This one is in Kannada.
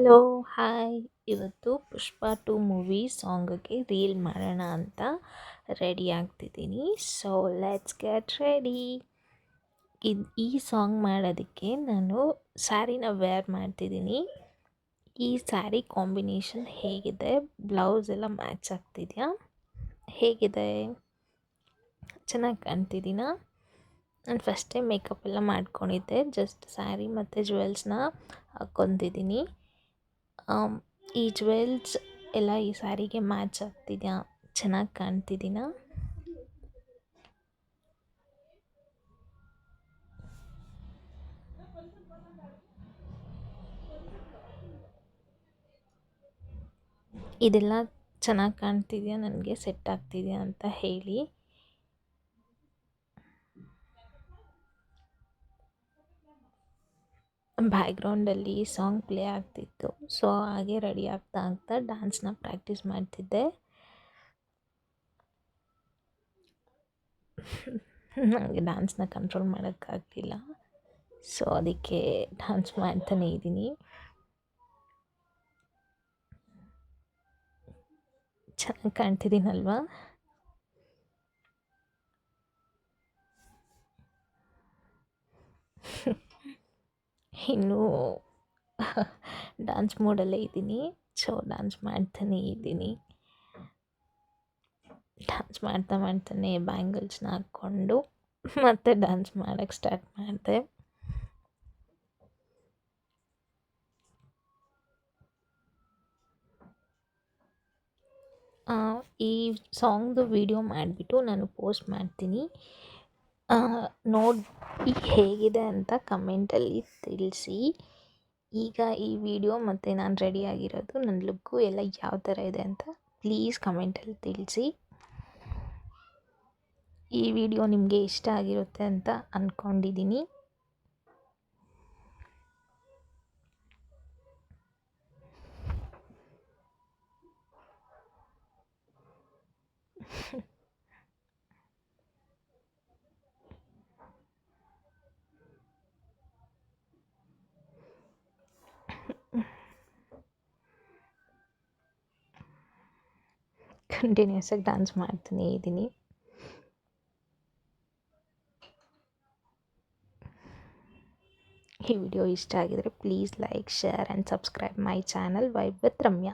Hello, hi. ಇವತ್ತು ಪುಷ್ಪ 2 ಮೂವಿ ಸಾಂಗಿಗೆ ರೀಲ್ ಮಾಡೋಣ ಅಂತ ರೆಡಿ ಆಗ್ತಿದ್ದೀನಿ. So let's get ready. ಈ ಸಾಂಗ್ ಮಾಡೋದಕ್ಕೆ ನಾನು ಸ್ಯಾರಿನ ವೇರ್ ಮಾಡ್ತಿದ್ದೀನಿ. ಈ ಸ್ಯಾರಿ ಕಾಂಬಿನೇಷನ್ ಹೇಗಿದೆ? ಬ್ಲೌಸ್ ಎಲ್ಲ ಮ್ಯಾಚ್ ಆಗ್ತಿದೆಯಾ? ಹೇಗಿದೆ? ಚೆನ್ನಾಗಿ ಕಾಣ್ತಿದ್ದೀನಾ? ನಾನು ಫಸ್ಟೇ ಮೇಕಪ್ ಎಲ್ಲ ಮಾಡ್ಕೊಂಡಿದ್ದೆ. ಜಸ್ಟ್ ಸ್ಯಾರಿ ಮತ್ತು ಜ್ಯುವೆಲ್ಸ್ನ ಹಾಕ್ಕೊತಿದ್ದೀನಿ. ಈ ಜ್ಯುವೆಲ್ಸ್ ಎಲ್ಲ ಈ ಸ್ಯಾರಿಗೆ ಮ್ಯಾಚ್ ಆಗ್ತಿದೆಯಾ? ಚೆನ್ನಾಗಿ ಕಾಣ್ತಿದ್ದೀನಾ? ಇದೆಲ್ಲ ಚೆನ್ನಾಗಿ ಕಾಣ್ತಿದೆಯಾ, ನನಗೆ ಸೆಟ್ ಆಗ್ತಿದೆಯಾ ಅಂತ ಹೇಳಿ. ಬ್ಯಾಕ್ಗ್ರೌಂಡಲ್ಲಿ ಸಾಂಗ್ ಪ್ಲೇ ಆಗ್ತಿತ್ತು. ಸೊ ಹಾಗೆ ರೆಡಿ ಆಗ್ತಾ ಆಗ್ತಾ ಡ್ಯಾನ್ಸ್ನ ಪ್ರಾಕ್ಟೀಸ್ ಮಾಡ್ತಿದ್ದೆ. ನನಗೆ ಡ್ಯಾನ್ಸ್ನ ಕಂಟ್ರೋಲ್ ಮಾಡೋಕ್ಕಾಗಲಿಲ್ಲ. ಸೊ ಅದಕ್ಕೆ ಡ್ಯಾನ್ಸ್ ಮಾಡ್ತಾನೇ ಇದ್ದೀನಿ. ಚೆನ್ನಾಗಿ ಕಾಣ್ತಿದ್ದೀನಲ್ವಾ? ಇನ್ನೂ ಡ್ಯಾನ್ಸ್ ಮೋಡಲ್ಲೇ ಇದ್ದೀನಿ. ಸೊ ಡ್ಯಾನ್ಸ್ ಮಾಡ್ತಾನೇ ಇದ್ದೀನಿ. ಡ್ಯಾನ್ಸ್ ಮಾಡ್ತಾನೆ ಬ್ಯಾಂಗಲ್ಸ್ನ ಹಾಕ್ಕೊಂಡು ಮತ್ತೆ ಡ್ಯಾನ್ಸ್ ಮಾಡೋಕ್ಕೆ ಸ್ಟಾರ್ಟ್ ಮಾಡಿದೆ. ಈ ಸಾಂಗ್ದು ವಿಡಿಯೋ ಮಾಡಿಬಿಟ್ಟು ನಾನು ಪೋಸ್ಟ್ ಮಾಡ್ತೀನಿ. ನೋಡಿ ಹೇಗಿದೆ ಅಂತ ಕಮೆಂಟಲ್ಲಿ ತಿಳಿಸಿ. ಈಗ ಈ ವಿಡಿಯೋ ಮತ್ತು ನಾನು ರೆಡಿ ಆಗಿರೋದು, ನನ್ನ ಲುಕ್ಕು ಎಲ್ಲ ಯಾವ ಥರ ಇದೆ ಅಂತ ಪ್ಲೀಸ್ ಕಮೆಂಟಲ್ಲಿ ತಿಳಿಸಿ. ಈ ವಿಡಿಯೋ ನಿಮಗೆ ಇಷ್ಟ ಆಗಿರುತ್ತೆ ಅಂತ ಅಂದ್ಕೊಂಡಿದ್ದೀನಿ. ಕಂಟಿನ್ಯೂಸ್ ಆಗಿ ಡ್ಯಾನ್ಸ್ ಮಾಡ್ತಾನೇ ಇದ್ದೀನಿ. ಈ ವಿಡಿಯೋ ಇಷ್ಟ ಆಗಿದರೆ please like, share and subscribe my channel vibe with Ramya.